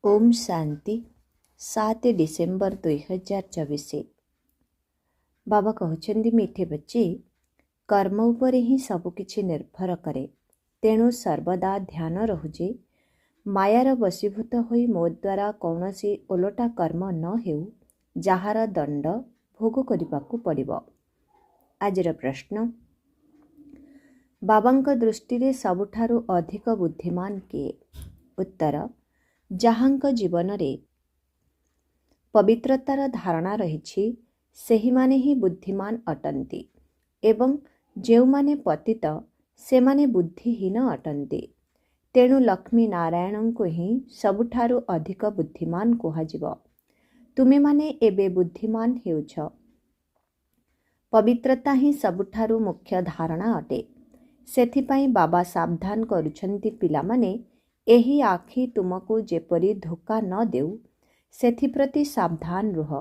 Om Shanti 7 December 2024। बाबा कहते मीठे बच्चे कर्म उपर ही सबकिछि निर्भर करे। तेणु सर्वदा ध्यान रहुजे मायार वशीभूत होई मो द्वारा कौनसी ओलटा कर्म न हेउ जहार दंड भोग करिबाकु पड़िबो। आजिर प्रश्न, बाबांक दृष्टि रे सबुठारु अधिक बुद्धिमान किए? उत्तर, जाहांक जीवन रे पवित्रतार धारणा रही सेहिमाने ही बुद्धिमान अटंती एवं जेउमाने पतित सेमाने बुद्धिहीन अटंती। तेणु लक्ष्मी नारायण को ही सबुठारु अधिक बुद्धिमान कुहाजिबो। तुमे माने एबे बुद्धिमान हेउछ। पवित्रता ही सबुठारु मुख्य धारणा अटे। सेथिपाई बाबा सावधान करुछंती पिलामाने एही आखि तुमको जेपरी धोखा न देउ सेथिप्रति सावधान रुह।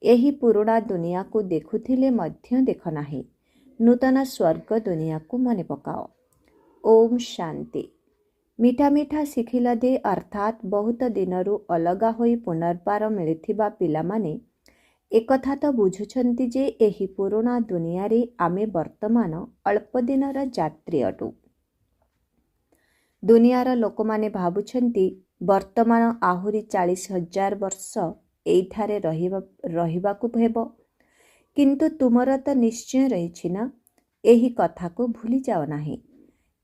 एही पुरुणा दुनिया को देखुथिले मध्य देख नाही, नूतन स्वर्ग दुनिया को मने पकाओ। ओम शांति। मीठा मीठा शिखिला दे अर्थात बहुत दिनरु अलगा होई पुनर्बार मिलिथिबा पिलामाने एकथा तो बुझुछंती जे एही पुरुणा दुनिया रे आमे वर्तमान अल्प दिनर यात्री अटु। दुनियार लोक माने भावुछंती वर्तमान आहुरी 40,000 वर्ष एइठारे रहिबाकु हेबो, किंतु तुमर तो निश्चय रहिछि ना। एही कथा को भूली जाओ नाही।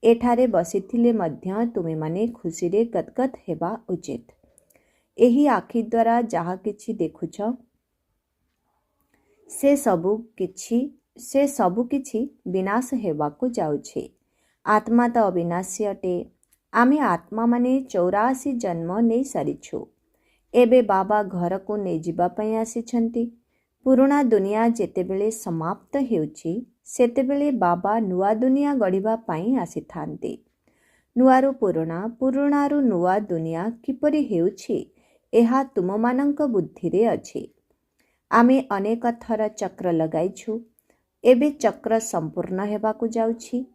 एठारे बसिथिले मध्य तुमे माने खुशी रे गदगद हेबा उचित। एही आखि द्वारा जहा किछि देखुछ से सबु किछि विनाश हेबाकु जाउछि। आत्मा तो अविनाशी अटे। आमे आत्मा माने 84 जन्म नहीं सारिछु। एबे बाबा घर को नहीं जिबा पई आसिछंती। पुरुणा दुनिया जेतेबेले समाप्त हेउछि सेतेबेले बाबा नुआ दुनिया गढ़िबा पई आसिथांती। नुआरु पुरुणा, पुरुणारु नुआ दुनिया किपरि हेउछि एहा तुममानंक बुद्धि रे अछि। आमे अनेक थर चक्र लगाइछु। एबे चक्र संपूर्ण हेबाकु जाउछि।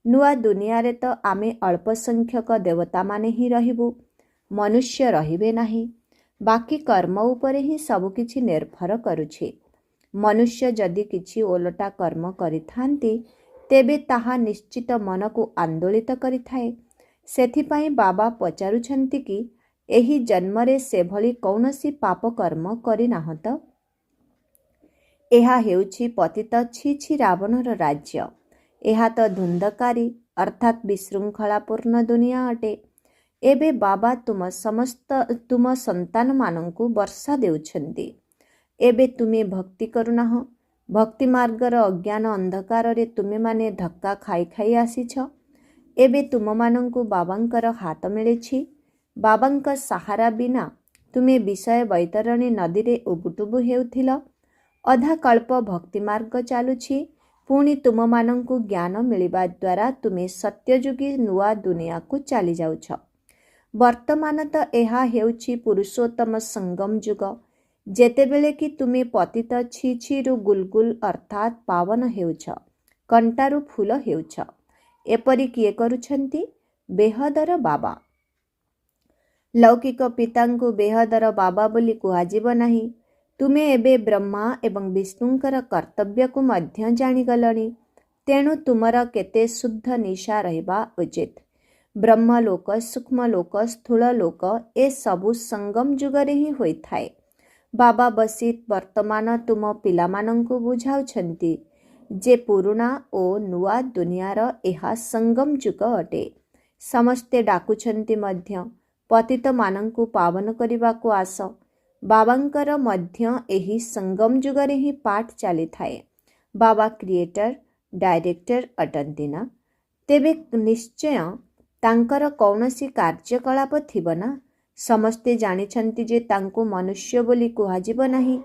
नुआ दुनिया रे तो आमे अल्प संख्यक देवता माने ही रहिबु, मनुष्य रहिबे नाही। बाकी कर्म उपरे ही सब किछि निर्भर करुछि। मनुष्य जदि किछि ओलटा कर्म करिथांती तेबे ताहा निश्चित मन को आंदोलित करिथाए। सेथिपाई बाबा पचारुछंती कि एही जन्म रे सेभली कौनसी पाप कर्म करिनाहत। एहा हेउछि पतित छी छी रावणर राज्य। एहा तो धुंधकारी अर्थात विशृंखलापूर्ण दुनिया अटे। एबे बाबा तुम संतान मानंकु वर्षा देउछंती। एबे तुमे भक्ति करुनाह। भक्ति मार्गर अज्ञान अंधकार रे तुमे माने धक्का खाई खाई आसीछ। एबे तुम मानंकु बाबांकर हाथ मिलेछि। बाबांक सहारा बिना तुमे विषय वैतरणी नदी रे उबुटुबु हेउथिल। अधा कल्प भक्ति मार्ग चालुछि। पुणी तुम मानंकु ज्ञान मिलिबा द्वारा तुमे सत्ययुगी नुआ दुनिया को चली जाउछ। वर्तमान तो एहा हेउछि पुरुषोत्तम संगम युग, जेतेबेले कि तुमे पतित छी छी रु गुलगुल अर्थात पावन हेउछ, कंटारु फूल हेउछ। एपरि किए करुछंती? बेहदर बाबा। लौकिक पितांकु बेहदर बाबा बोली कुहाजिब नाही। तुमे एबे ब्रह्मा एवं विष्णुंकर कर्तव्य को मध्य जानिगलणी। तेणु तुमर केते शुद्ध निशा रहिबा उचित। ब्रह्मलोक, सूक्ष्मलोक, स्थूललोक ए सबु संगम जुगरे ही होइथाए। बाबा बसी वर्तमान तुम पिलामानंकु बुझाउछंती जे पुरुणा ओ नुआ दुनियार एहा संगम जुग अटे। समस्ते डाकुछंती मध्य पतित मानंकु पावन करिबाकु आस। बाबांकर मध्य एही संगम जुगरे ही पाठ चली थाए। बाबा क्रिएटर डायरेक्टर अटंती ना। तेबे निश्चय तांकर कौनसी कार्यकलाप थिबो ना। समस्ते जानिछंती जे तांको मनुष्य बोली कुहाजिबो नाही।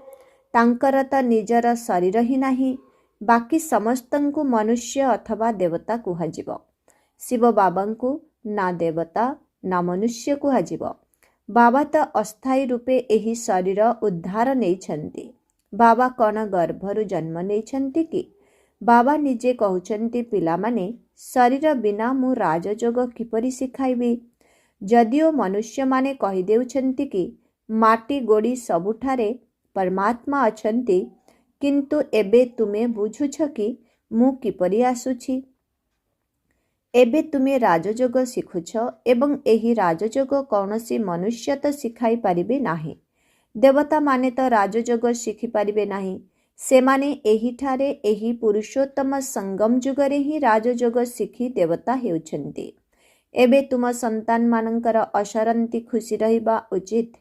तांकर त निजर शरीर ही नाही। बाकी समस्तंकु मनुष्य अथवा देवता कुहाजिबो। शिव बाबांकु ना देवता ना मनुष्य कुहाजिबो। बाबा तो अस्थायी रूपे एही शरीर उद्धार नेइछंती। बाबा कौन गर्भरु जन्म नेइछंती कि? बाबा निजे कहउछंती पिलामाने शरीर बिना मु राजयोग किपरि शिखाइबी। ଯଦିଓ ମନୁଷ୍ୟମାନେ କହିଦେଉଛନ୍ତି କି ମାଟି ଗୋଡ଼ି ସବୁଠାରେ ପରମାତ୍ମା ଅଛନ୍ତି, କିନ୍ତୁ ଏବେ ତୁମେ ବୁଝୁଛ କି ମୁଁ କିପରି ଆସୁଛି। ଏବେ ତୁମେ ରାଜଯୋଗ ଶିଖୁଛ ଏବଂ ଏହି ରାଜଯୋଗ କୌଣସି ମନୁଷ୍ୟ ତ ଶିଖାଇ ପାରିବେ ନାହିଁ। ଦେବତାମାନେ ତ ରାଜଯୋଗ ଶିଖିପାରିବେ ନାହିଁ। ସେମାନେ ଏହିଠାରେ ଏହି ପୁରୁଷୋତ୍ତମ ସଙ୍ଗମ ଯୁଗରେ ହିଁ ରାଜଯୋଗ ଶିଖି ଦେବତା ହେଉଛନ୍ତି। ଏବେ ତୁମ ସନ୍ତାନମାନଙ୍କର ଅସରନ୍ତି ଖୁସି ରହିବା ଉଚିତ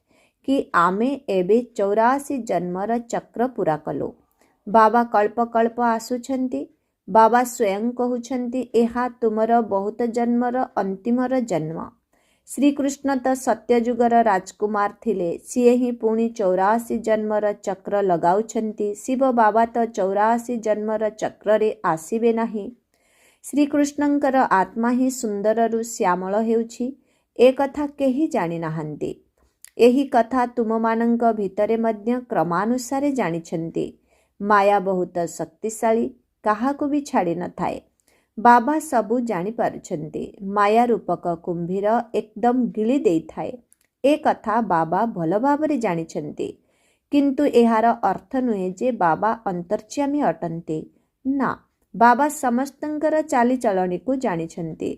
କି ଆମେ ଏବେ 84 ଜନ୍ମର ଚକ୍ର ପୂରା କଲୁ। ବାବା କଳ୍ପ କଳ୍ପ ଆସୁଛନ୍ତି। ବାବା ସ୍ୱୟଂ କହୁଛନ୍ତି ଏହା ତୁମର ବହୁତ ଜନ୍ମର ଅନ୍ତିମର ଜନ୍ମ। ଶ୍ରୀକୃଷ୍ଣ ତ ସତ୍ୟଯୁଗର ରାଜକୁମାର ଥିଲେ। ସିଏ ହିଁ ପୁଣି 84 ଜନ୍ମର ଚକ୍ର ଲଗାଉଛନ୍ତି। ଶିବ ବାବା ତ 84 ଜନ୍ମର ଚକ୍ରରେ ଆସିବେ ନାହିଁ। ଶ୍ରୀକୃଷ୍ଣଙ୍କର ଆତ୍ମା ହିଁ ସୁନ୍ଦରରୁ ଶ୍ୟାମଳ ହେଉଛି, ଏ କଥା କେହି ଜାଣିନାହାନ୍ତି। ଏହି କଥା ତୁମମାନଙ୍କ ଭିତରେ ମଧ୍ୟ କ୍ରମାନୁସାରେ ଜାଣିଛନ୍ତି। ମାୟା ବହୁତ ଶକ୍ତିଶାଳୀ, କାହାକୁ ବି ଛାଡ଼ି ନଥାଏ। ବାବା ସବୁ ଜାଣିପାରୁଛନ୍ତି। ମାୟା ରୂପକ କୁମ୍ଭୀର ଏକଦମ ଗିଳି ଦେଇଥାଏ, ଏ କଥା ବାବା ଭଲ ଭାବରେ ଜାଣିଛନ୍ତି। କିନ୍ତୁ ଏହାର ଅର୍ଥ ନୁହେଁ ଯେ ବାବା ଅନ୍ତର୍ଯ୍ୟାମୀ ଅଟନ୍ତି। ନା, ବାବା ସମସ୍ତଙ୍କର ଚାଲିଚଳଣିକୁ ଜାଣିଛନ୍ତି।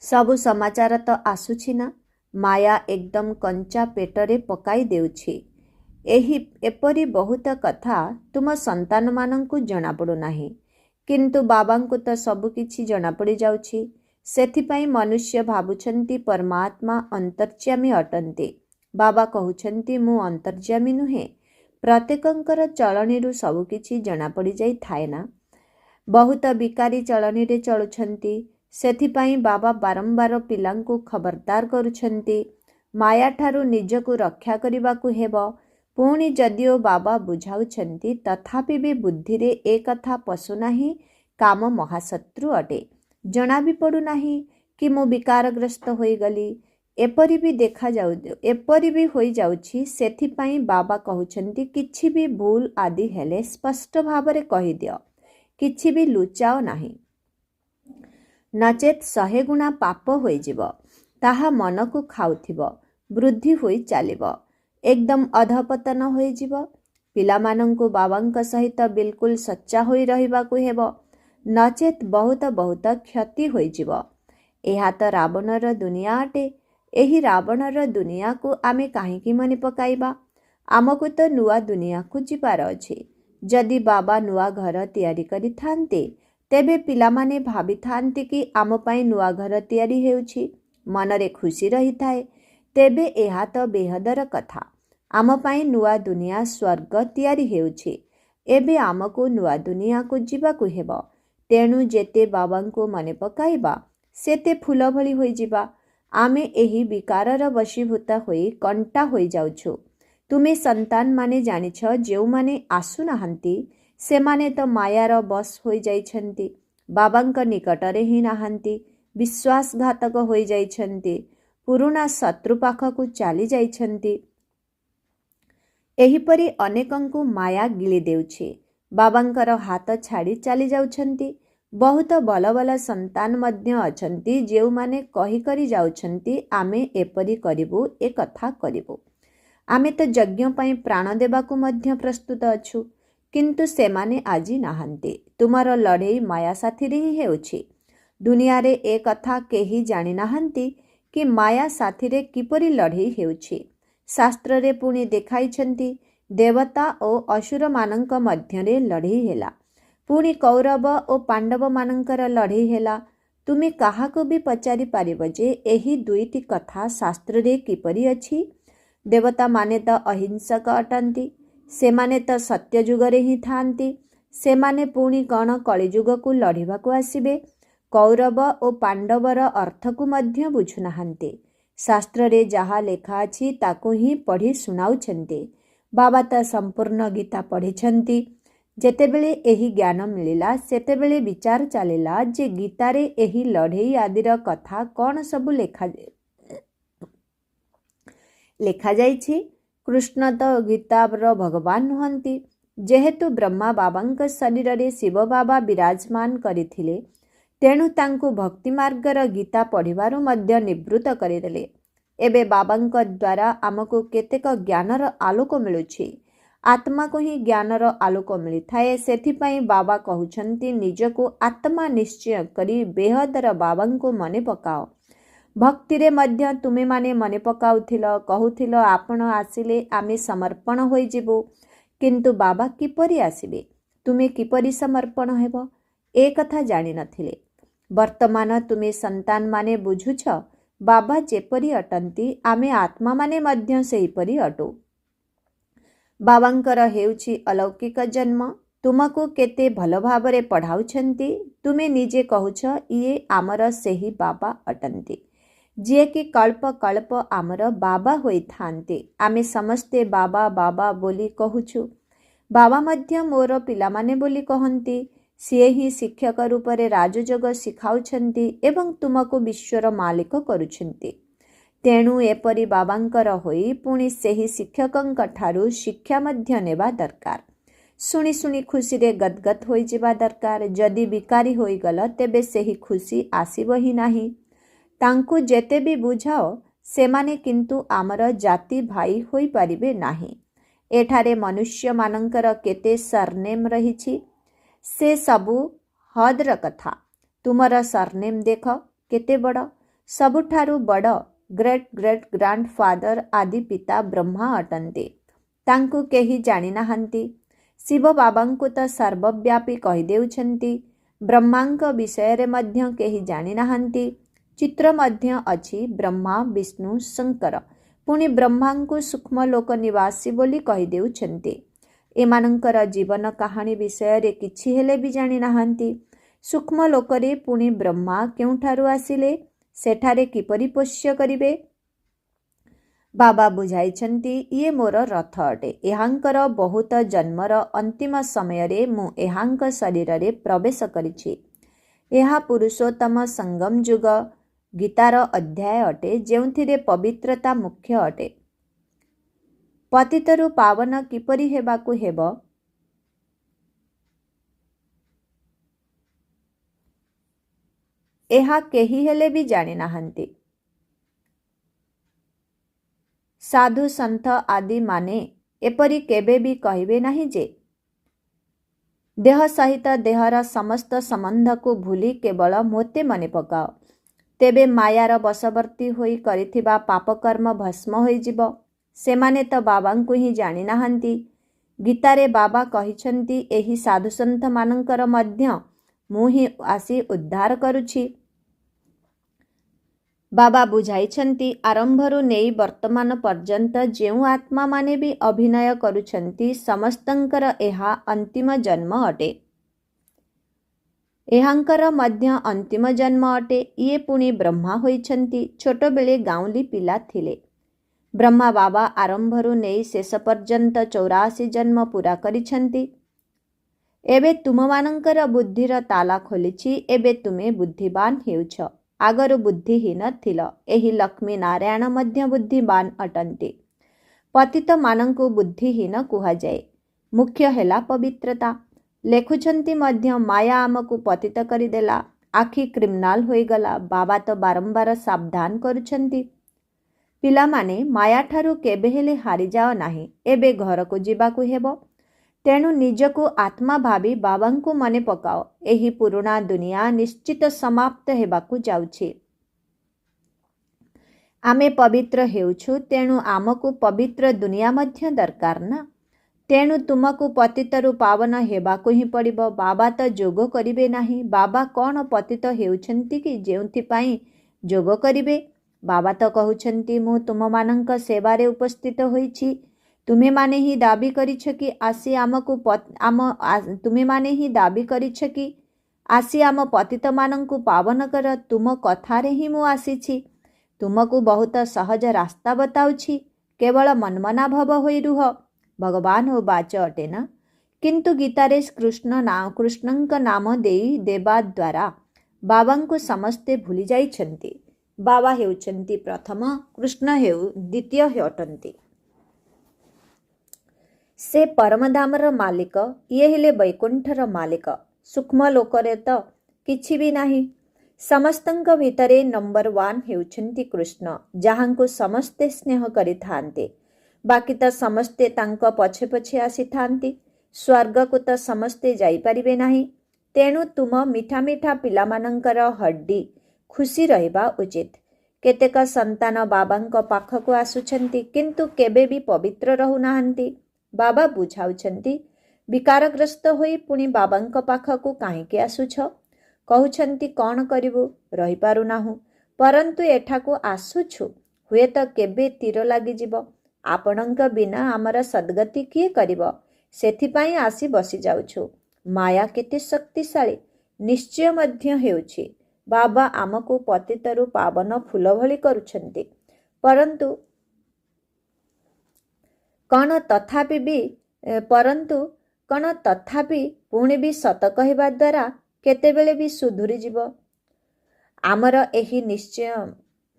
ସବୁ ସମାଚାର ତ ଆସୁଛି ନା। ମାୟା ଏକଦମ କଞ୍ଚା ପେଟରେ ପକାଇ ଦେଉଛି। ଏପରି ବହୁତ କଥା ତୁମ ସନ୍ତାନମାନଙ୍କୁ ଜଣାପଡ଼ୁନାହିଁ, କିନ୍ତୁ ବାବାଙ୍କୁ ତ ସବୁକିଛି ଜଣାପଡ଼ି ଯାଉଛି। ସେଥିପାଇଁ ମନୁଷ୍ୟ ଭାବୁଛନ୍ତି ପରମାତ୍ମା ଅନ୍ତର୍ଯ୍ୟାମୀ ଅଟନ୍ତି। ବାବା କହୁଛନ୍ତି ମୁଁ ଅନ୍ତର୍ଯ୍ୟାମୀ ନୁହେଁ। ପ୍ରତ୍ୟେକଙ୍କର ଚଳଣିରୁ ସବୁକିଛି ଜଣାପଡ଼ି ଯାଇଥାଏ ନା। ବହୁତ ବିକାରୀ ଚଳଣିରେ ଚଳୁଛନ୍ତି। ସେଥିପାଇଁ ବାବା ବାରମ୍ବାର ପିଲାଙ୍କୁ ଖବରଦାର କରୁଛନ୍ତି, ମାୟାଠାରୁ ନିଜକୁ ରକ୍ଷା କରିବାକୁ ହେବ। ପୁଣି ଯଦିଓ ବାବା ବୁଝାଉଛନ୍ତି, ତଥାପି ବି ବୁଦ୍ଧିରେ ଏ କଥା ପଶୁନାହିଁ କାମ ମହାଶତ୍ରୁ ଅଟେ। ଜଣା ବି ପଡ଼ୁନାହିଁ କି ମୁଁ ବିକାରଗ୍ରସ୍ତ ହୋଇଗଲି। ଏପରି ବି ହୋଇଯାଉଛି। ସେଥିପାଇଁ ବାବା କହୁଛନ୍ତି କିଛି ବି ଭୁଲ ଆଦି ହେଲେ ସ୍ପଷ୍ଟ ଭାବରେ କହିଦିଅ, କିଛି ବି ଲୁଚାଅ ନାହିଁ। ନଚେତ୍ 100 ଗୁଣା ପାପ ହୋଇଯିବ। ତାହା ମନକୁ ଖାଉଥିବ, ବୃଦ୍ଧି ହୋଇ ଚାଲିବ, ଏକଦମ ଅଧପତନ ହୋଇଯିବ। ପିଲାମାନଙ୍କୁ ବାବାଙ୍କ ସହିତ ବିଲକୁଲ ସଚ୍ଚା ହୋଇ ରହିବାକୁ ହେବ, ନଚେତ୍ ବହୁତ ବହୁତ କ୍ଷତି ହୋଇଯିବ। ଏହା ତ ରାବଣର ଦୁନିଆ ଅଟେ। ଏହି ରାବଣର ଦୁନିଆକୁ ଆମେ କାହିଁକି ମନେ ପକାଇବା? ଆମକୁ ତ ନୂଆ ଦୁନିଆକୁ ଯିବାର ଅଛି। ଯଦି ବାବା ନୂଆ ଘର ତିଆରି କରିଥାନ୍ତେ, ତେବେ ପିଲାମାନେ ଭାବିଥାନ୍ତି କି ଆମ ପାଇଁ ନୂଆ ଘର ତିଆରି ହେଉଛି, ମନରେ ଖୁସି ରହିଥାଏ। ତେବେ ଏହା ତ ବେହଦର କଥା। ଆମ ପାଇଁ ନୂଆ ଦୁନିଆ ସ୍ୱର୍ଗ ତିଆରି ହେଉଛି। ଏବେ ଆମକୁ ନୂଆ ଦୁନିଆକୁ ଯିବାକୁ ହେବ। ତେଣୁ ଯେତେ ବାବାଙ୍କୁ ମନେ ପକାଇବା, ସେତେ ଫୁଲ ଭଳି ହୋଇଯିବା। ଆମେ ଏହି ବିକାରର ବଶୀଭୂତ ହୋଇ କଣ୍ଟା ହୋଇଯାଉଛୁ। ତୁମେ ସନ୍ତାନମାନେ ଜାଣିଛ, ଯେଉଁମାନେ ଆସୁନାହାନ୍ତି ସେମାନେ ତ ମାୟାର ବଶ ହୋଇଯାଇଛନ୍ତି। ବାବାଙ୍କ ନିକଟରେ ହିଁ ନାହାନ୍ତି। ବିଶ୍ୱାସଘାତକ ହୋଇଯାଇଛନ୍ତି। ପୁରୁଣା ଶତ୍ରୁ ପାଖକୁ ଚାଲି ଯାଇଛନ୍ତି। ଏହିପରି ଅନେକଙ୍କୁ ମାୟା ଗିଳି ଦେଉଛି। ବାବାଙ୍କର ହାତ ଛାଡ଼ି ଚାଲି ଯାଉଛନ୍ତି। ବହୁତ ଭଲ ଭଲ ସନ୍ତାନ ମଧ୍ୟ ଅଛନ୍ତି, ଯେଉଁମାନେ କହି କରି ଯାଉଛନ୍ତି ଆମେ ଏପରି କରିବୁ, ଏ କଥା କରିବୁ। ଆମେ ତ ଯଜ୍ଞ ପାଇଁ ପ୍ରାଣ ଦେବାକୁ ମଧ୍ୟ ପ୍ରସ୍ତୁତ ଅଛୁ। କିନ୍ତୁ ସେମାନେ ଆଜି ନାହାନ୍ତି। ତୁମର ଲଢ଼େଇ ମାୟା ସାଥିରେ ହିଁ ହେଉଛି। ଦୁନିଆରେ ଏ କଥା କେହି ଜାଣିନାହାନ୍ତି କି ମାୟା ସାଥିରେ କିପରି ଲଢ଼େଇ ହେଉଛି। ଶାସ୍ତ୍ରରେ ପୁଣି ଦେଖାଇଛନ୍ତି, ଦେବତା ଓ ଅସୁରମାନଙ୍କ ମଧ୍ୟରେ ଲଢ଼େଇ ହେଲା। ପୁଣି କୌରବ ଓ ପାଣ୍ଡବମାନଙ୍କର ଲଢ଼େଇ ହେଲା। ତୁମେ କାହାକୁ ବି ପଚାରି ପାରିବ ଯେ ଏହି ଦୁଇଟି କଥା ଶାସ୍ତ୍ରରେ କିପରି ଅଛି? ଦେବତାମାନେ ତ ଅହିଂସକ ଅଟନ୍ତି। ସେମାନେ ତ ସତ୍ୟଯୁଗରେ ହିଁ ଥାଆନ୍ତି। ସେମାନେ ପୁଣି କ'ଣ କଳିଯୁଗକୁ ଲଢ଼ିବାକୁ ଆସିବେ? କୌରବ ଓ ପାଣ୍ଡବର ଅର୍ଥକୁ ମଧ୍ୟ ବୁଝୁନାହାନ୍ତି। ଶାସ୍ତ୍ରରେ ଯାହା ଲେଖା ଅଛି ତାକୁ ହିଁ ପଢ଼ି ଶୁଣାଉଛନ୍ତି। ବାବା ତ ସମ୍ପୂର୍ଣ୍ଣ ଗୀତା ପଢ଼ିଛନ୍ତି। ଯେତେବେଳେ ଏହି ଜ୍ଞାନ ମିଳିଲା, ସେତେବେଳେ ବିଚାର ଚାଲିଲା ଯେ ଗୀତାରେ ଏହି ଲଢ଼େଇ ଆଦିର କଥା କ'ଣ ସବୁ ଲେଖାଯାଇଛି। କୃଷ୍ଣ ତ ଗୀତାର ଭଗବାନ ନୁହନ୍ତି। ଯେହେତୁ ବ୍ରହ୍ମା ବାବାଙ୍କ ଶରୀରରେ ଶିବ ବାବା ବିରାଜମାନ କରିଥିଲେ, ତେଣୁ ତାଙ୍କୁ ଭକ୍ତି ମାର୍ଗର ଗୀତା ପଢ଼ିବାରୁ ମଧ୍ୟ ନିବୃତ୍ତ କରିଦେଲେ। ଏବେ ବାବାଙ୍କ ଦ୍ୱାରା ଆମକୁ କେତେକ ଜ୍ଞାନର ଆଲୋକ ମିଳୁଛି। ଆତ୍ମାକୁ ହିଁ ଜ୍ଞାନର ଆଲୋକ ମିଳିଥାଏ। ସେଥିପାଇଁ ବାବା କହୁଛନ୍ତି ନିଜକୁ ଆତ୍ମା ନିଶ୍ଚୟ କରି ବେହଦର ବାବାଙ୍କୁ ମନେ ପକାଅ। ଭକ୍ତିରେ ମଧ୍ୟ ତୁମେମାନେ ମନେ ପକାଉଥିଲ, କହୁଥିଲ ଆପଣ ଆସିଲେ ଆମେ ସମର୍ପଣ ହୋଇଯିବୁ। କିନ୍ତୁ ବାବା କିପରି ଆସିବେ, ତୁମେ କିପରି ସମର୍ପଣ ହେବ, ଏ କଥା ଜାଣିନଥିଲେ। ବର୍ତ୍ତମାନ ତୁମେ ସନ୍ତାନମାନେ ବୁଝୁଛ ବାବା ଯେପରି ଅଟନ୍ତି ଆମେ ଆତ୍ମାମାନେ ମଧ୍ୟ ସେହିପରି ଅଟୁ। ବାବାଙ୍କର ହେଉଛି ଅଲୌକିକ ଜନ୍ମ। ତୁମକୁ କେତେ ଭଲ ଭାବରେ ପଢ଼ାଉଛନ୍ତି। ତୁମେ ନିଜେ କହୁଛ ଇଏ ଆମର ସେହି ବାବା ଅଟନ୍ତି ଯିଏକି କଳ୍ପ କଳ୍ପ ଆମର ବାବା ହୋଇଥାନ୍ତି। ଆମେ ସମସ୍ତେ ବାବା ବାବା ବୋଲି କହୁଛୁ। ବାବା ମଧ୍ୟ ମୋର ପିଲାମାନେ ବୋଲି କହନ୍ତି। ସିଏ ହିଁ ଶିକ୍ଷକ ରୂପରେ ରାଜଯୋଗ ଶିଖାଉଛନ୍ତି ଏବଂ ତୁମକୁ ବିଶ୍ୱର ମାଲିକ କରୁଛନ୍ତି। ତେଣୁ ଏପରି ବାବାଙ୍କର ହୋଇ ପୁଣି ସେହି ଶିକ୍ଷକଙ୍କ ଠାରୁ ଶିକ୍ଷା ମଧ୍ୟ ନେବା ଦରକାର। ଶୁଣି ଶୁଣି ଖୁସିରେ ଗଦଗଦ ହୋଇଯିବା ଦରକାର। ଯଦି ବିକାରୀ ହୋଇଗଲ ତେବେ ସେହି ଖୁସି ଆସିବ ହିଁ ନାହିଁ। ତାଙ୍କୁ ଯେତେ ବି ବୁଝାଅ ସେମାନେ କିନ୍ତୁ ଆମର ଜାତି ଭାଇ ହୋଇପାରିବେ ନାହିଁ। ଏଠାରେ ମନୁଷ୍ୟମାନଙ୍କର କେତେ ସରନେମ୍ ରହିଛି, ସେ ସବୁ ହଦର କଥା। ତୁମର ସରନେମ୍ ଦେଖ କେତେ ବଡ଼। ସବୁଠାରୁ ବଡ଼ ଗ୍ରେଟ୍ ଗ୍ରେଟ୍ ଗ୍ରାଣ୍ଡଫାଦର ଆଦି ପିତା ବ୍ରହ୍ମା ଅଟନ୍ତି। ତାଙ୍କୁ କେହି ଜାଣିନାହାନ୍ତି। ଶିବ ବାବାଙ୍କୁ ତ ସର୍ବବ୍ୟାପୀ କହିଦେଉଛନ୍ତି। ବ୍ରହ୍ମାଙ୍କ ବିଷୟରେ ମଧ୍ୟ କେହି ଜାଣିନାହାନ୍ତି। ଚିତ୍ର ମଧ୍ୟ ଅଛି ବ୍ରହ୍ମା ବିଷ୍ଣୁ ଶଙ୍କର। ପୁଣି ବ୍ରହ୍ମାଙ୍କୁ ସୂକ୍ଷ୍ମ ଲୋକ ନିବାସୀ ବୋଲି କହିଦେଉଛନ୍ତି। ଏମାନଙ୍କର ଜୀବନ କାହାଣୀ ବିଷୟରେ କିଛି ହେଲେ ବି ଜାଣିନାହାନ୍ତି। ସୂକ୍ଷ୍ମ ଲୋକରେ ପୁଣି ବ୍ରହ୍ମା କେଉଁଠାରୁ ଆସିଲେ, ସେଠାରେ କିପରି ପୋଷ୍ୟ କରିବେ। ବାବା ବୁଝାଇଛନ୍ତି ଇଏ ମୋର ରଥ ଅଟେ। ଏହାଙ୍କର ବହୁତ ଜନ୍ମର ଅନ୍ତିମ ସମୟରେ ମୁଁ ଏହାଙ୍କ ଶରୀରରେ ପ୍ରବେଶ କରିଛି। ଏହା ପୁରୁଷୋତ୍ତମ ସଙ୍ଗମ ଯୁଗ ଗୀତାର ଅଧ୍ୟାୟ ଅଟେ ଯେଉଁଥିରେ ପବିତ୍ରତା ମୁଖ୍ୟ ଅଟେ। ପତିତରୁ ପାବନ କିପରି ହେବାକୁ ହେବ ଏହା କେହି ହେଲେ ବି ଜାଣିନାହାନ୍ତି। ସାଧୁ ସନ୍ଥ ଆଦି ମାନେ ଏପରି କେବେ ବି କହିବେ ନାହିଁ ଯେ ଦେହ ସହିତ ଦେହର ସମସ୍ତ ସମ୍ବନ୍ଧକୁ ଭୁଲି କେବଳ ମୋତେ ମନେ ପକାଅ, ତେବେ ମାୟାର ବଶବର୍ତ୍ତୀ ହୋଇ କରିଥିବା ପାପକର୍ମ ଭସ୍ମ ହୋଇଯିବ। ସେମାନେ ତ ବାବାଙ୍କୁ ହିଁ ଜାଣିନାହାନ୍ତି। ଗୀତାରେ ବାବା କହିଛନ୍ତି ଏହି ସାଧୁସନ୍ଥମାନଙ୍କର ମଧ୍ୟ ମୁଁ ହିଁ ଆସି ଉଦ୍ଧାର କରୁଛି। ବାବା ବୁଝାଇଛନ୍ତି ଆରମ୍ଭରୁ ନେଇ ବର୍ତ୍ତମାନ ପର୍ଯ୍ୟନ୍ତ ଯେଉଁ ଆତ୍ମାମାନେ ବି ଅଭିନୟ କରୁଛନ୍ତି ସମସ୍ତଙ୍କର ଏହା ଅନ୍ତିମ ଜନ୍ମ ଅଟେ। ଏହାଙ୍କର ମଧ୍ୟ ଅନ୍ତିମ ଜନ୍ମ ଅଟେ। ଇଏ ପୁଣି ବ୍ରହ୍ମା ହୋଇଛନ୍ତି। ଛୋଟବେଳେ ଗାଉଁଲି ପିଲା ଥିଲେ। ବ୍ରହ୍ମା ବାବା ଆରମ୍ଭରୁ ନେଇ ଶେଷ ପର୍ଯ୍ୟନ୍ତ 84 ଜନ୍ମ ପୂରା କରିଛନ୍ତି। ଏବେ ତୁମମାନଙ୍କର ବୁଦ୍ଧିର ତାଲା ଖୋଲିଛି। ଏବେ ତୁମେ ବୁଦ୍ଧିବାନ ହେଉଛ। ଆଗରୁ ବୁଦ୍ଧିହୀନ ଥିଲ। ଏହି ଲକ୍ଷ୍ମୀ ନାରାୟଣ ମଧ୍ୟ ବୁଦ୍ଧିବାନ ଅଟନ୍ତି। ପତିତମାନଙ୍କୁ ବୁଦ୍ଧିହୀନ କୁହାଯାଏ। ମୁଖ୍ୟ ହେଲା ପବିତ୍ରତା। ଲେଖୁଛନ୍ତି ମଧ୍ୟ ମାୟା ଆମକୁ ପତିତ କରିଦେଲା। ଆଖି କ୍ରିମିନାଲ ହୋଇଗଲା। ବାବା ତ ବାରମ୍ବାର ସାବଧାନ କରୁଛନ୍ତି ପିଲାମାନେ ମାୟାଠାରୁ କେବେ ହେଲେ ହାରିଯାଅ ନାହିଁ। ଏବେ ଘରକୁ ଯିବାକୁ ହେବ। ତେଣୁ ନିଜକୁ ଆତ୍ମା ଭାବି ବାବାଙ୍କୁ ମନେ ପକାଅ। ଏହି ପୁରୁଣା ଦୁନିଆ ନିଶ୍ଚିତ ସମାପ୍ତ ହେବାକୁ ଯାଉଛି। ଆମେ ପବିତ୍ର ହେଉଛୁ, ତେଣୁ ଆମକୁ ପବିତ୍ର ଦୁନିଆ ମଧ୍ୟ ଦରକାର ନା। ତେଣୁ ତୁମକୁ ପତିତରୁ ପାବନ ହେବାକୁ ହିଁ ପଡ଼ିବ। ବାବା ତ ଯୋଗ କରିବେ ନାହିଁ। ବାବା କ'ଣ ପତିତ ହେଉଛନ୍ତି କି ଯେଉଁଥିପାଇଁ ଯୋଗ କରିବେ? ବାବା ତ କହୁଛନ୍ତି ମୁଁ ତୁମମାନଙ୍କ ସେବାରେ ଉପସ୍ଥିତ ହୋଇଛି। ତୁମେମାନେ ହିଁ ଦାବି କରିଛ କି ଆସି ଆମ ପତିତମାନଙ୍କୁ ପାବନ କର। ତୁମ କଥାରେ ହିଁ ମୁଁ ଆସିଛି। ତୁମକୁ ବହୁତ ସହଜ ରାସ୍ତା ବତାଉଛି। କେବଳ ମନ୍ମନା ଭବ ହୋଇ ରୁହ। ଭଗବାନ ଓ ବାଚ ଅଟେ ନା। କିନ୍ତୁ ଗୀତାରେ କୃଷ୍ଣଙ୍କ ନାମ ଦେବା ଦ୍ୱାରା ବାବାଙ୍କୁ ସମସ୍ତେ ଭୁଲି ଯାଇଛନ୍ତି। ବାବା ହେଉଛନ୍ତି ପ୍ରଥମ, କୃଷ୍ଣ ଦ୍ୱିତୀୟ ଅଟନ୍ତି। ସେ ପରମଧାମର ମାଲିକ, ଇଏ ହେଲେ ବୈକୁଣ୍ଠର ମାଲିକ। ସୂକ୍ଷ୍ମ ଲୋକରେ ତ କିଛି ବି ନାହିଁ। ସମସ୍ତଙ୍କ ଭିତରେ ନମ୍ବର 1 ହେଉଛନ୍ତି କୃଷ୍ଣ, ଯାହାଙ୍କୁ ସମସ୍ତେ ସ୍ନେହ କରିଥାନ୍ତି। ବାକି ତ ସମସ୍ତେ ତାଙ୍କ ପଛେ ପଛେ ଆସିଥାନ୍ତି। ସ୍ୱର୍ଗକୁ ତ ସମସ୍ତେ ଯାଇପାରିବେ ନାହିଁ। ତେଣୁ ତୁମ ମିଠା ମିଠା ପିଲାମାନଙ୍କର ହଡ୍ଡି ଖୁସି ରହିବା ଉଚିତ। କେତେକ ସନ୍ତାନ ବାବାଙ୍କ ପାଖକୁ ଆସୁଛନ୍ତି କିନ୍ତୁ କେବେ ବି ପବିତ୍ର ରହୁନାହାନ୍ତି। ବାବା ବୁଝାଉଛନ୍ତି, ବିକାରଗ୍ରସ୍ତ ହୋଇ ପୁଣି ବାବାଙ୍କ ପାଖକୁ କାହିଁକି ଆସୁଛ? କହୁଛନ୍ତି କ'ଣ କରିବୁ, ରହିପାରୁନାହୁଁ, ପରନ୍ତୁ ଏଠାକୁ ଆସୁଛୁ, ହୁଏତ କେବେ ତୀର ଲାଗିଯିବ। ଆପଣଙ୍କ ବିନା ଆମର ସଦ୍ଗତି କିଏ କରିବ? ସେଥିପାଇଁ ଆସି ବସିଯାଉଛୁ। ମାୟା କେତେ ଶକ୍ତିଶାଳୀ ନିଶ୍ଚୟ ମଧ୍ୟ ହେଉଛି। ବାବା ଆମକୁ ପତିତରୁ ପାବନ ଫୁଲ ଭଳି କରୁଛନ୍ତି। ପରନ୍ତୁ କ'ଣ ତଥାପି ପୁଣି ବି ସତ କହିବା ଦ୍ୱାରା କେତେବେଳେ ବି ସୁଧୁରିଯିବ ଆମର ଏହି ନିଶ୍ଚୟ।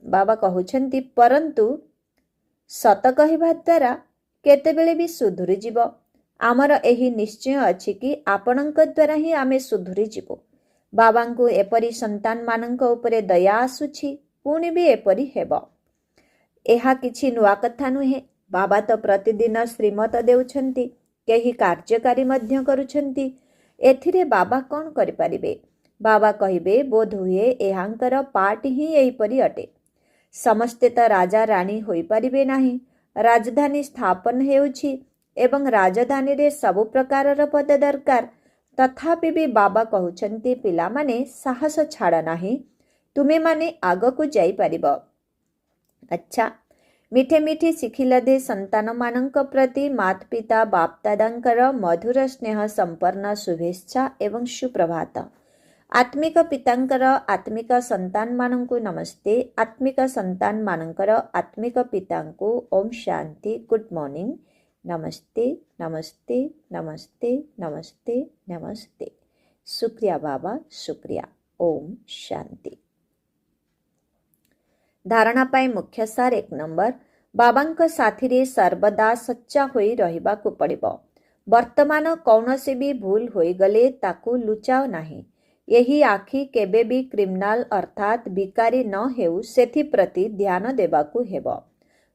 ବାବା କହୁଛନ୍ତି, ପରନ୍ତୁ ସତ କହିବା ଦ୍ୱାରା କେତେବେଳେ ବି ସୁଧୁରିଯିବ ଆମର ଏହି ନିଶ୍ଚୟ ଅଛି କି ଆପଣଙ୍କ ଦ୍ୱାରା ହିଁ ଆମେ ସୁଧୁରିଯିବୁ। ବାବାଙ୍କୁ ଏପରି ସନ୍ତାନମାନଙ୍କ ଉପରେ ଦୟା ଆସୁଛି, ପୁଣି ବି ଏପରି ହେବ। ଏହା କିଛି ନୂଆ କଥା ନୁହେଁ। ବାବା ତ ପ୍ରତିଦିନ ଶ୍ରୀମତ ଦେଉଛନ୍ତି, କେହି କାର୍ଯ୍ୟକାରୀ ମଧ୍ୟ କରୁଛନ୍ତି। ଏଥିରେ ବାବା କ'ଣ କରିପାରିବେ? ବାବା କହିବେ, ବୋଧହୁଏ ଏହାଙ୍କର ପାର୍ଟ ହିଁ ଏହିପରି ଅଟେ। ସମସ୍ତେ ତ ରାଜା ରାଣୀ ହୋଇପାରିବେ ନାହିଁ। ରାଜଧାନୀ ସ୍ଥାପନ ହେଉଛି ଏବଂ ରାଜଧାନୀରେ ସବୁ ପ୍ରକାରର ପଦ ଦରକାର। ତଥାପି ବି ବାବା କହୁଛନ୍ତି, ପିଲାମାନେ ସାହସ ଛାଡ଼ ନାହିଁ, ତୁମେମାନେ ଆଗକୁ ଯାଇପାରିବ। ଆଚ୍ଛା, ମିଠେ ମିଠେ ଶିଖିଲଧେ ସନ୍ତାନମାନଙ୍କ ପ୍ରତି ମାତା ପିତା ବାପଦାଦାଙ୍କର ମଧୁର ସ୍ନେହ ସମ୍ପନ୍ନ ଶୁଭେଚ୍ଛା ଏବଂ ସୁପ୍ରଭାତ। ଆତ୍ମିକ ପିତାଙ୍କର ଆତ୍ମିକ ସନ୍ତାନମାନଙ୍କୁ ନମସ୍ତେ। ଆତ୍ମିକ ସନ୍ତାନମାନଙ୍କର ଆତ୍ମିକ ପିତାଙ୍କୁ ଓମ୍ ଶାନ୍ତି, ଗୁଡ୍ ମର୍ଣ୍ଣିଂ, ନମସ୍ତେ ନମସ୍ତେ ନମସ୍ତେ ନମସ୍ତେ ନମସ୍ତେ। ଶୁକ୍ରିୟା ବାବା, ଶୁକ୍ରିୟା। ଓମ୍ ଶାନ୍ତି। ଧାରଣା ପାଇଁ ମୁଖ୍ୟ ସାର 1 ନମ୍ବର, ବାବାଙ୍କ ସାଥିରେ ସର୍ବଦା ସଚ୍ଚା ହୋଇ ରହିବାକୁ ପଡ଼ିବ। ବର୍ତ୍ତମାନ କୌଣସି ବି ଭୁଲ ହୋଇଗଲେ ତାକୁ ଲୁଚାଅ ନାହିଁ। ଏହି ଆଖି କେବେ ବି କ୍ରିମିନାଲ ଅର୍ଥାତ୍ ବିକାରୀ ନ ହେଉ, ସେଥିପ୍ରତି ଧ୍ୟାନ ଦେବାକୁ ହେବ।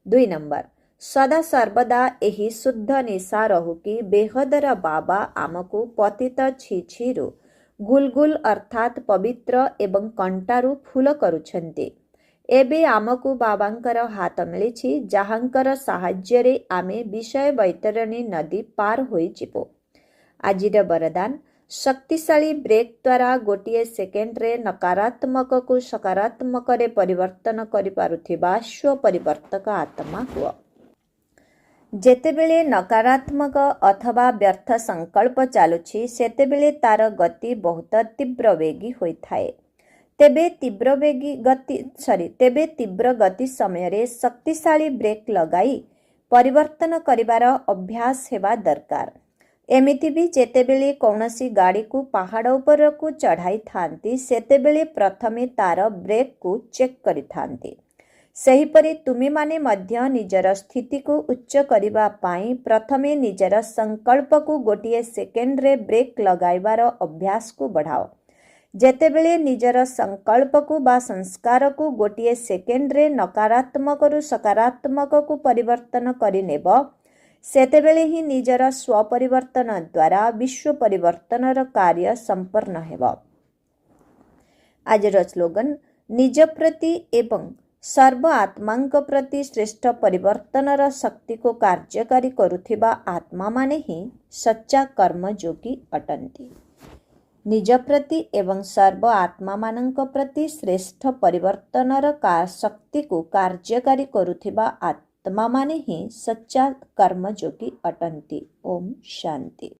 2 ନମ୍ବର, ସଦା ସର୍ବଦା ଏହି ଶୁଦ୍ଧ ନିଶା ରହୁ କି ବେହଦର ବାବା ଆମକୁ ପତିତ ଛିଛିରୁ ଗୁଲଗୁଲ ଅର୍ଥାତ୍ ପବିତ୍ର ଏବଂ କଣ୍ଟାରୁ ଫୁଲ କରୁଛନ୍ତି। ଏବେ ଆମକୁ ବାବାଙ୍କର ହାତ ମିଳିଛି, ଯାହାଙ୍କର ସାହାଯ୍ୟରେ ଆମେ ବିଷୟ ବୈତରଣୀ ନଦୀ ପାର ହୋଇଯିବୁ। ଆଜିର ବରଦାନ, ଶକ୍ତିଶାଳୀ ବ୍ରେକ୍ ଦ୍ୱାରା ଗୋଟିଏ ସେକେଣ୍ଡରେ ନକାରାତ୍ମକକୁ ସକାରାତ୍ମକରେ ପରିବର୍ତ୍ତନ କରିପାରୁଥିବା ସ୍ୱପରିବର୍ତ୍ତକ ଆତ୍ମା ହୁଅ। ଯେତେବେଳେ ନକାରାତ୍ମକ ଅଥବା ବ୍ୟର୍ଥ ସଂକଳ୍ପ ଚାଲୁଛି, ସେତେବେଳେ ତାର ଗତି ବହୁତ ତୀବ୍ର ବେଗୀ ହୋଇଥାଏ। ତେବେ ତୀବ୍ର ଗତି ସମୟରେ ଶକ୍ତିଶାଳୀ ବ୍ରେକ୍ ଲଗାଇ ପରିବର୍ତ୍ତନ କରିବାର ଅଭ୍ୟାସ ହେବା ଦରକାର। ଏମିତି ବି ଯେତେବେଳେ କୌଣସି ଗାଡ଼ିକୁ ପାହାଡ଼ ଉପରକୁ ଚଢ଼ାଇଥାନ୍ତି, ସେତେବେଳେ ପ୍ରଥମେ ତାର ବ୍ରେକ୍କୁ ଚେକ୍ କରିଥାନ୍ତି। ସେହିପରି ତୁମେମାନେ ମଧ୍ୟ ନିଜର ସ୍ଥିତିକୁ ଉଚ୍ଚ କରିବା ପାଇଁ ପ୍ରଥମେ ନିଜର ସଂକଳ୍ପକୁ ଗୋଟିଏ ସେକେଣ୍ଡରେ ବ୍ରେକ୍ ଲଗାଇବାର ଅଭ୍ୟାସକୁ ବଢ଼ାଅ। ଯେତେବେଳେ ନିଜର ସଂକଳ୍ପକୁ ବା ସଂସ୍କାରକୁ ଗୋଟିଏ ସେକେଣ୍ଡରେ ନକାରାତ୍ମକରୁ ସକାରାତ୍ମକକୁ ପରିବର୍ତ୍ତନ କରିନେବ, ସେତେବେଳେ ହିଁ ନିଜର ସ୍ୱପରିବର୍ତ୍ତନ ଦ୍ୱାରା ବିଶ୍ୱ ପରିବର୍ତ୍ତନର କାର୍ଯ୍ୟ ସମ୍ପନ୍ନ ହେବ। ଆଜିର ସ୍ଲୋଗାନ, ନିଜ ପ୍ରତି ଏବଂ ସର୍ବ ଆତ୍ମାଙ୍କ ପ୍ରତି ଶ୍ରେଷ୍ଠ ପରିବର୍ତ୍ତନର ଶକ୍ତିକୁ କାର୍ଯ୍ୟକାରୀ କରୁଥିବା ଆତ୍ମାମାନେ ହିଁ ସଚ୍ଚା କର୍ମଯୋଗୀ ଅଟନ୍ତି। ନିଜ ପ୍ରତି ଏବଂ ସର୍ବ ଆତ୍ମାମାନଙ୍କ ପ୍ରତି ଶ୍ରେଷ୍ଠ ପରିବର୍ତ୍ତନର ଶକ୍ତିକୁ କାର୍ଯ୍ୟକାରୀ କରୁଥିବା ଆତ୍ମାମାନେ ହିଁ ସଚ୍ଚା କର୍ମଯୋଗୀ ଅଟନ୍ତି। ଓମ୍ ଶାନ୍ତି।